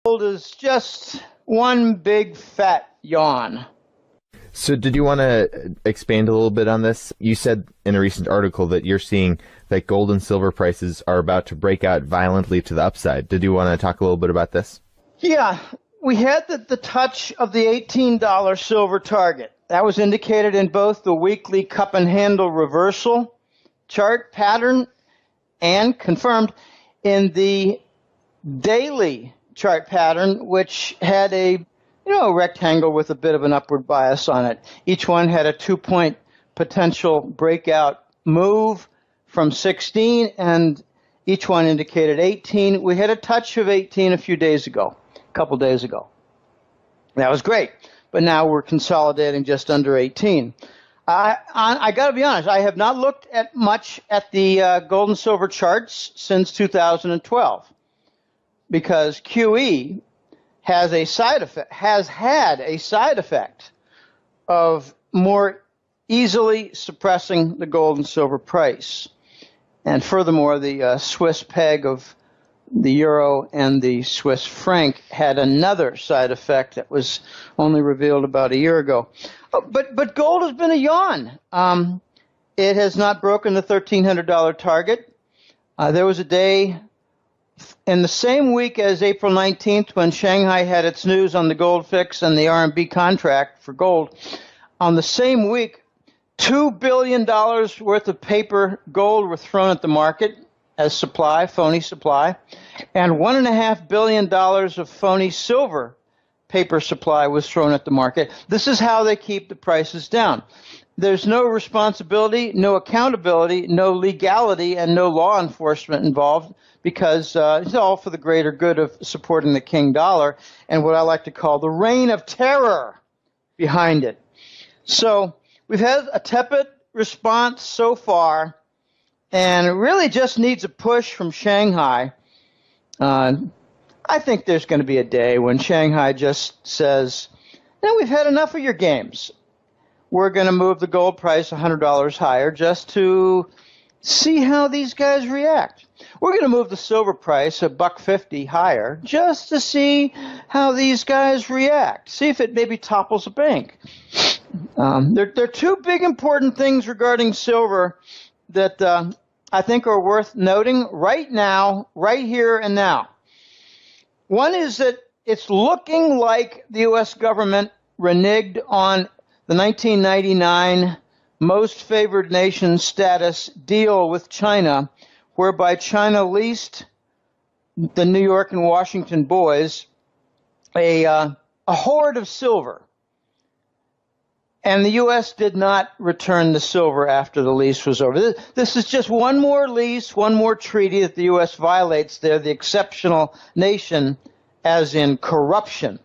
Gold is just one big fat yawn. So did you want to expand a little bit on this? You said in a recent article that you're seeing that gold and silver prices are about to break out violently to the upside. Did you want to talk a little bit about this? Yeah, we had the touch of the $18 silver target. That was indicated in both the weekly cup and handle reversal chart pattern and confirmed in the daily chart pattern, which had a rectangle with a bit of an upward bias on it. Each one had a 2-point potential breakout move from 16, and each one indicated 18. We had a touch of 18 a couple days ago. That was great, but now we're consolidating just under 18. I got to be honest, I have not looked at much at the gold and silver charts since 2012 because QE has had a side effect of more easily suppressing the gold and silver price. And furthermore, the Swiss peg of the euro and the Swiss franc had another side effect that was only revealed about a year ago. But gold has been a yawn. It has not broken the $1,300 target. There was a day in the same week as April 19th when Shanghai had its news on the gold fix and the RMB contract for gold. On the same week, $2 billion worth of paper gold were thrown at the market as supply, phony supply, and $1.5 billion of phony silver paper supply was thrown at the market. This is how they keep the prices down. There's no responsibility, no accountability, no legality, and no law enforcement involved because it's all for the greater good of supporting the king dollar and what I like to call the reign of terror behind it. So we've had a tepid response so far, and it really just needs a push from Shanghai. I think there's going to be a day when Shanghai just says, we've had enough of your games. We're going to move the gold price $100 higher just to see how these guys react. We're going to move the silver price $1.50 higher just to see how these guys react. See if it maybe topples a bank. There are two big important things regarding silver that I think are worth noting right now, right here and now. One is that it's looking like the U.S. government reneged on the 1999 most favored nation status deal with China, whereby China leased the New York and Washington boys a hoard of silver. And the U.S. did not return the silver after the lease was over. This is just one more lease, one more treaty that the U.S. violates. They're the exceptional nation, as in corruption.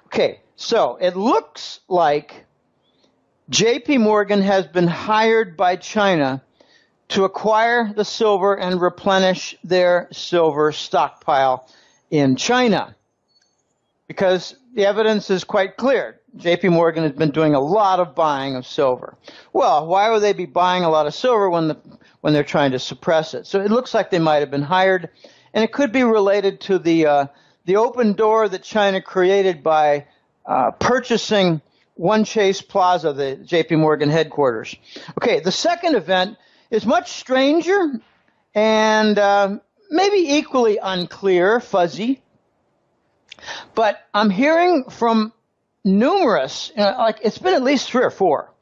Okay, so it looks like J.P. Morgan has been hired by China to acquire the silver and replenish their silver stockpile in China, because the evidence is quite clear. J.P. Morgan has been doing a lot of buying of silver. Well, why would they be buying a lot of silver when they're trying to suppress it? So it looks like they might have been hired, and it could be related to the open door that China created by purchasing One Chase Plaza, the J.P. Morgan headquarters. Okay, the second event is much stranger and maybe equally unclear, fuzzy. But I'm hearing from numerous, it's been at least 3 or 4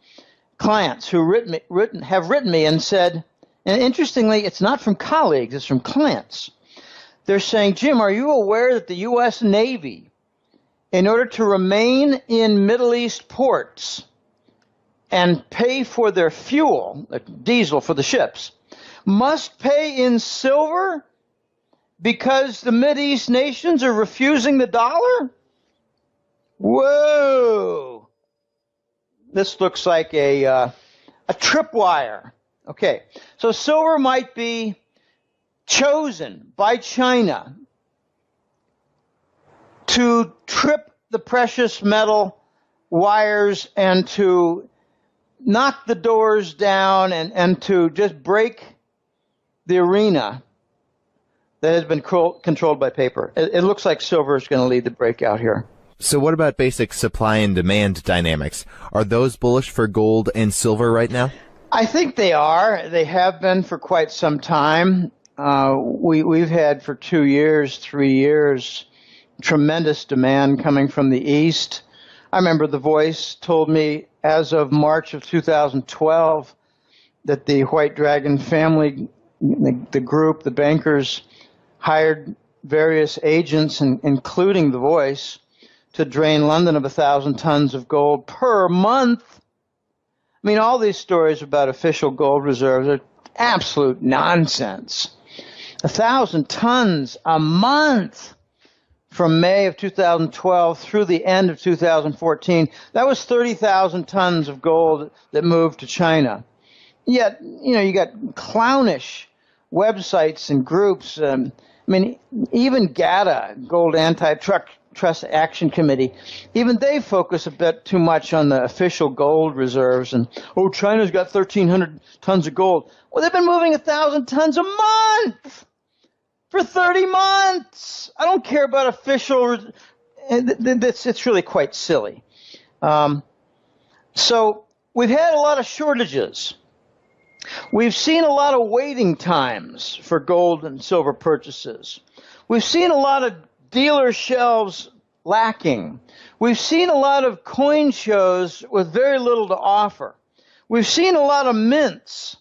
clients who have written me and said, and interestingly, it's not from colleagues, it's from clients. They're saying, Jim, are you aware that the U.S. Navy, in order to remain in Middle East ports and pay for their fuel, like diesel for the ships, must pay in silver because the Mideast nations are refusing the dollar? Whoa! This looks like a tripwire. Okay, so silver might be chosen by China to trip the precious metal wires and to knock the doors down and to just break the arena that has been controlled by paper. It looks like silver is going to lead the breakout here. So what about basic supply and demand dynamics? Are those bullish for gold and silver right now? I think they are. They have been for quite some time. We've had for 2 years, 3 years, tremendous demand coming from the East. I remember The Voice told me as of March of 2012 that the White Dragon family, the group, the bankers, hired various agents, including The Voice, to drain London of 1,000 tons of gold per month. I mean, all these stories about official gold reserves are absolute nonsense. 1,000 tons a month from May of 2012 through the end of 2014. That was 30,000 tons of gold that moved to China. Yet, you got clownish websites and groups. I mean, even GATA, Gold Antitrust Action Committee, even they focus a bit too much on the official gold reserves. And, China's got 1,300 tons of gold. Well, they've been moving 1,000 tons a month for 30 months. I don't care about official. It's really quite silly. So we've had a lot of shortages. We've seen a lot of waiting times for gold and silver purchases. We've seen a lot of dealer shelves lacking. We've seen a lot of coin shows with very little to offer. We've seen a lot of mints,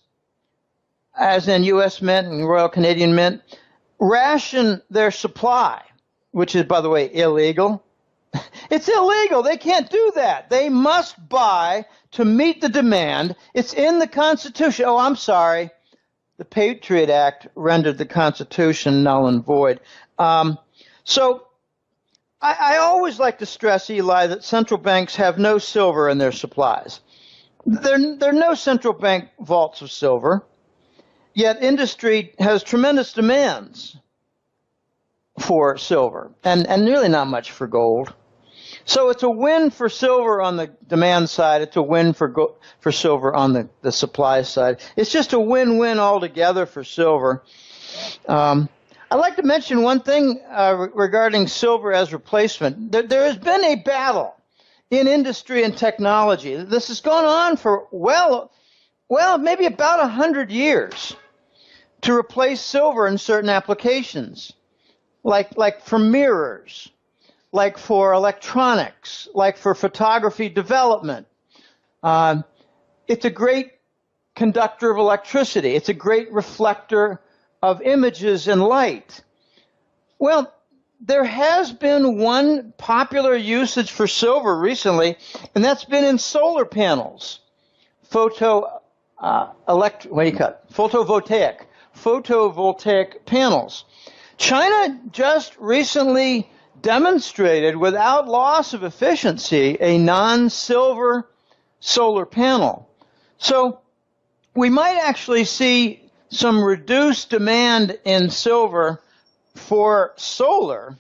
as in U.S. Mint and Royal Canadian Mint, ration their supply, which is, by the way, illegal. It's illegal. They can't do that. They must buy to meet the demand. It's in the Constitution. Oh, I'm sorry. The Patriot Act rendered the Constitution null and void. So I always like to stress, Eli, that central banks have no silver in their supplies. There are no central bank vaults of silver, yet industry has tremendous demands for silver and really not much for gold. So it's a win for silver on the demand side. It's a win for silver on the supply side. It's just a win-win altogether for silver. I'd like to mention one thing regarding silver as replacement. There has been a battle in industry and technology. This has gone on for, well, maybe about 100 years to replace silver in certain applications, like for mirrors, like for electronics, like for photography development. It's a great conductor of electricity. It's a great reflector of images and light. Well, there has been one popular usage for silver recently, and that's been in solar panels. Photovoltaic panels. China just recently demonstrated without loss of efficiency a non-silver solar panel. So we might actually see some reduced demand in silver for solar,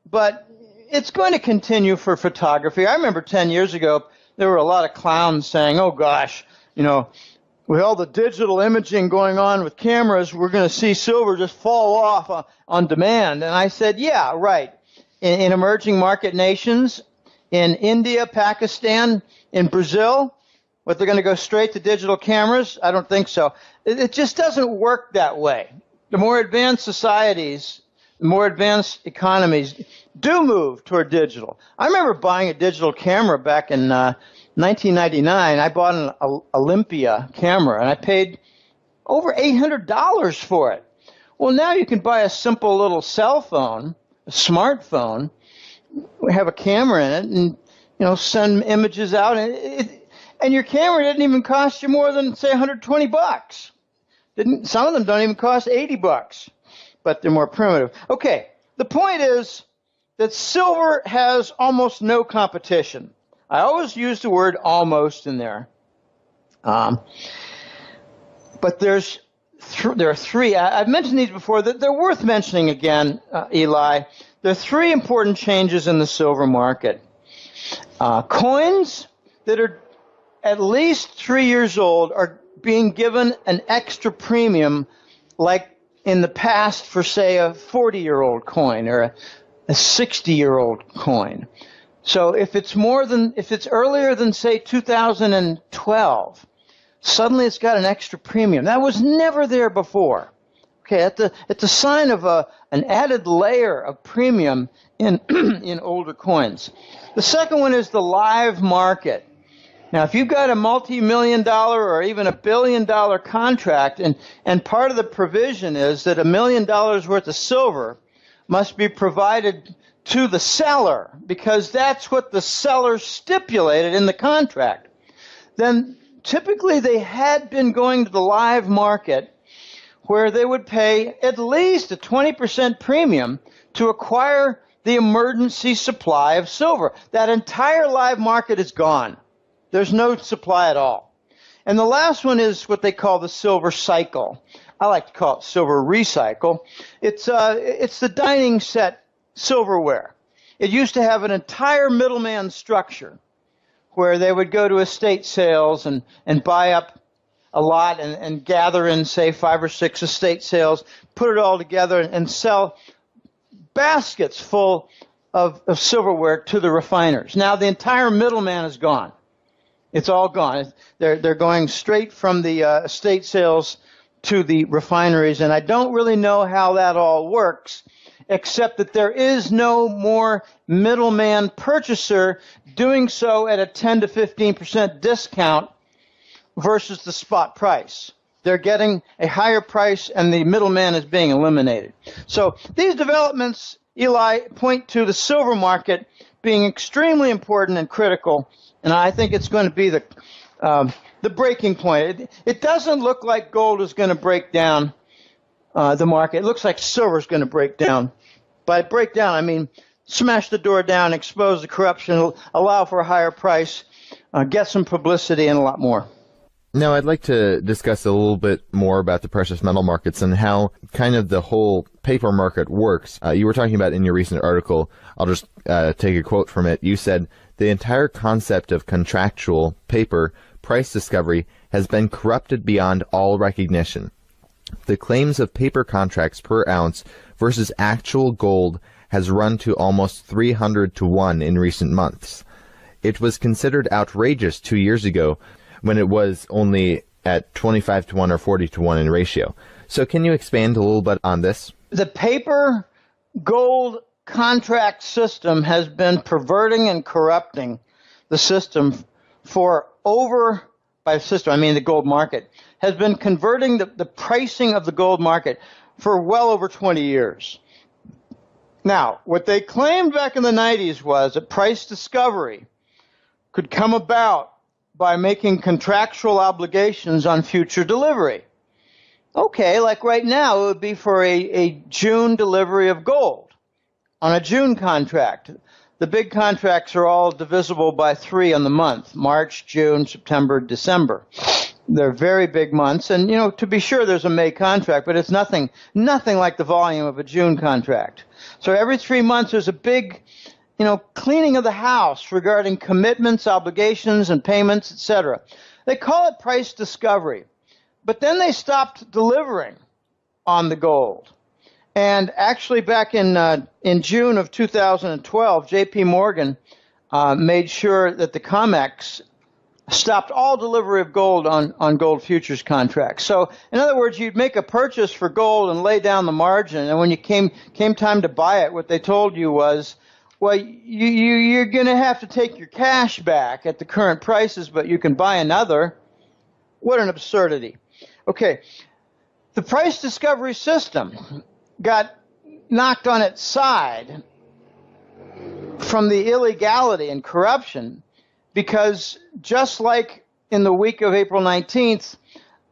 but it's going to continue for photography. I remember 10 years ago, there were a lot of clowns saying, oh gosh, with all the digital imaging going on with cameras, we're going to see silver just fall off on demand. And I said, yeah, right. In emerging market nations, in India, Pakistan, in Brazil, what, they're going to go straight to digital cameras? I don't think so. It just doesn't work that way. The more advanced societies, the more advanced economies do move toward digital. I remember buying a digital camera back in 1999. I bought an Olympia camera, and I paid over $800 for it. Well, now you can buy a simple little cell phone, a smartphone, have a camera in it, and send images out, and your camera didn't even cost you more than, say, $120. Some of them don't even cost $80, but they're more primitive. Okay, the point is that silver has almost no competition. I always use the word almost in there. But there are three. I've mentioned these before. They're worth mentioning again, Eli. There are three important changes in the silver market. Coins that are at least 3 years old are being given an extra premium, like in the past for, say, a 40-year-old coin or a 60-year-old coin. So if it's earlier than, say, 2012, suddenly it's got an extra premium. That was never there before. Okay, it's a sign of an added layer of premium in in older coins. The second one is the live market. Now, if you've got a multi-million-dollar or even $1 billion contract, and part of the provision is that $1 million worth of silver must be provided to the seller because that's what the seller stipulated in the contract, then typically they had been going to the live market where they would pay at least a 20% premium to acquire the emergency supply of silver. That entire live market is gone. There's no supply at all. And the last one is what they call the silver cycle. I like to call it silver recycle. It's the dining set silverware. It used to have an entire middleman structure where they would go to estate sales and buy up a lot and gather in, say, 5 or 6 estate sales, put it all together and sell baskets full of silverware to the refiners. Now the entire middleman is gone. It's all gone. They're going straight from the estate sales to the refineries, and I don't really know how that all works, except that there is no more middleman purchaser doing so at a 10 to 15% discount versus the spot price. They're getting a higher price, and the middleman is being eliminated. So these developments, Eli, point to the silver market being extremely important and critical, and I think it's going to be the breaking point. It doesn't look like gold is going to break down the market. It looks like silver is going to break down. By break down, I mean smash the door down, expose the corruption, allow for a higher price, get some publicity, and a lot more. Now, I'd like to discuss a little bit more about the precious metal markets and how kind of the whole paper market works. You were talking about in your recent article, I'll just take a quote from it. You said, the entire concept of contractual paper price discovery has been corrupted beyond all recognition. The claims of paper contracts per ounce versus actual gold has run to almost 300 to 1 in recent months. It was considered outrageous 2 years ago, when it was only at 25 to 1 or 40 to 1 in ratio. So can you expand a little bit on this? The paper gold contract system has been perverting and corrupting the system by system, I mean the gold market, has been converting the pricing of the gold market for well over 20 years. Now, what they claimed back in the 90s was that price discovery could come about by making contractual obligations on future delivery. Okay, like right now, it would be for a June delivery of gold on a June contract. The big contracts are all divisible by 3 on the month, March, June, September, December. They're very big months, and, to be sure, there's a May contract, but it's nothing like the volume of a June contract. So every 3 months, there's a big cleaning of the house regarding commitments, obligations, and payments, etc. They call it price discovery. But then they stopped delivering on the gold. And actually back in June of 2012, J.P. Morgan made sure that the COMEX stopped all delivery of gold on gold futures contracts. So, in other words, you'd make a purchase for gold and lay down the margin, and when you came time to buy it, what they told you was, well, you're going to have to take your cash back at the current prices, but you can buy another. What an absurdity. Okay, the price discovery system got knocked on its side from the illegality and corruption because just like in the week of April 19th,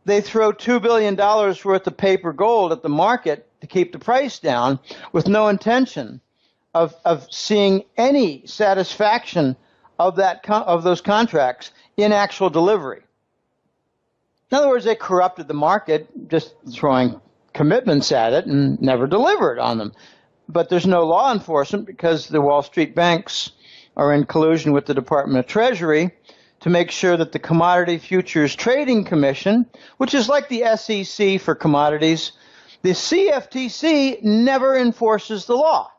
they throw $2 billion worth of paper gold at the market to keep the price down with no intention of seeing any satisfaction of those contracts in actual delivery. In other words, they corrupted the market, just throwing commitments at it and never delivered on them. But there's no law enforcement because the Wall Street banks are in collusion with the Department of Treasury to make sure that the Commodity Futures Trading Commission, which is like the SEC for commodities, The CFTC never enforces the law.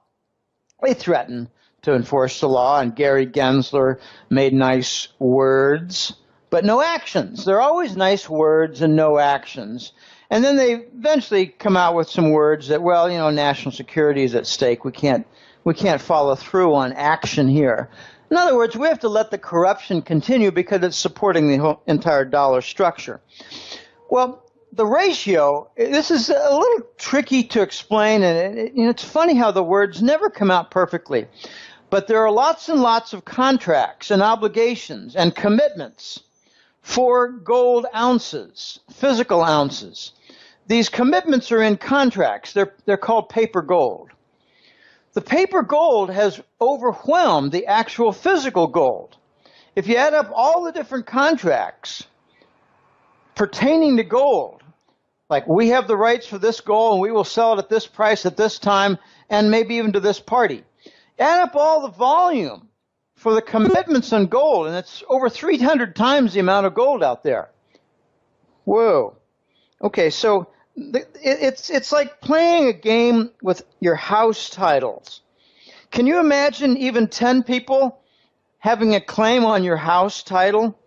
They threaten to enforce the law, and Gary Gensler made nice words, but no actions. There are always nice words and no actions. And then they eventually come out with some words that, well, you know, national security is at stake. We can't follow through on action here. In other words, we have to let the corruption continue because it's supporting the whole entire dollar structure. Well, the ratio, this is a little tricky to explain, and it's funny how the words never come out perfectly. But there are lots and lots of contracts and obligations and commitments for gold ounces, physical ounces. These commitments are in contracts. They're called paper gold. The paper gold has overwhelmed the actual physical gold. If you add up all the different contracts pertaining to gold, like we have the rights for this gold and we will sell it at this price at this time and maybe even to this party. Add up all the volume for the commitments on gold, and it's over 300 times the amount of gold out there. Whoa. Okay, so it's like playing a game with your house titles. Can you imagine even 10 people having a claim on your house title,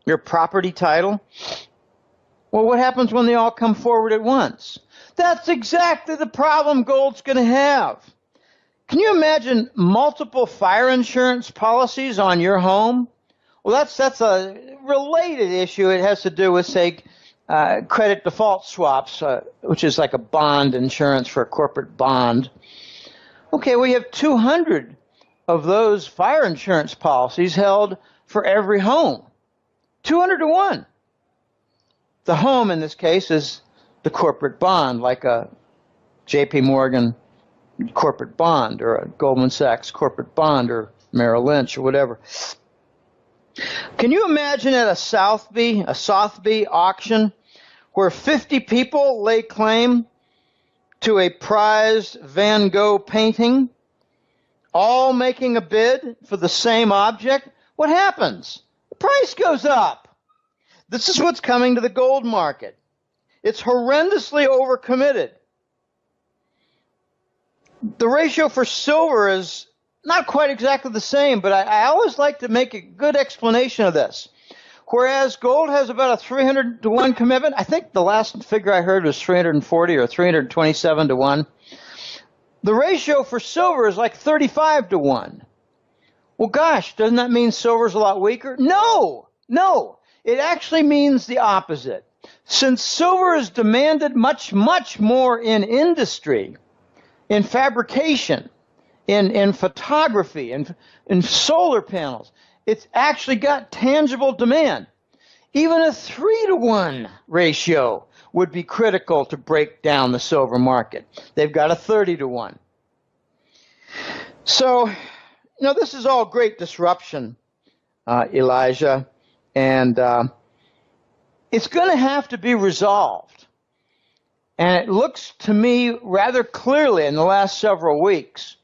your property title? Well, what happens when they all come forward at once? That's exactly the problem gold's going to have. Can you imagine multiple fire insurance policies on your home? Well, that's a related issue. It has to do with, say, credit default swaps, which is like a bond insurance for a corporate bond. Okay, we have 200 of those fire insurance policies held for every home. 200 to 1. The home in this case is the corporate bond, like a J.P. Morgan corporate bond or a Goldman Sachs corporate bond or Merrill Lynch or whatever. Can you imagine at a Sotheby auction where 50 people lay claim to a prized Van Gogh painting, all making a bid for the same object? What happens? The price goes up. This is what's coming to the gold market. It's horrendously overcommitted. The ratio for silver is not quite exactly the same, but I always like to make a good explanation of this. Whereas gold has about a 300 to 1 commitment, I think the last figure I heard was 340 or 327 to 1. The ratio for silver is like 35 to 1. Well, gosh, doesn't that mean silver's a lot weaker? No. It actually means the opposite. Since silver is demanded much, much more in industry, in fabrication, in photography, in solar panels, it's actually got tangible demand. Even a 3 to 1 ratio would be critical to break down the silver market. They've got a 30 to 1. So, this is all great disruption, Elijah, and it's going to have to be resolved. And it looks to me rather clearly in the last several weeks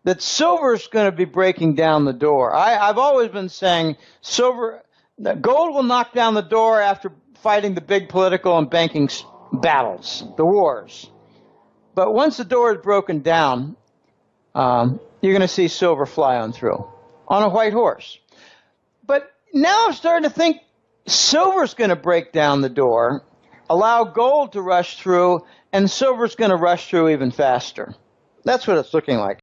that silver is going to be breaking down the door. I've always been saying gold will knock down the door after fighting the big political and banking battles, the wars. But once the door is broken down, you're going to see silver fly on through on a white horse. But now I'm starting to think silver's going to break down the door, allow gold to rush through, and silver's going to rush through even faster. That's what it's looking like.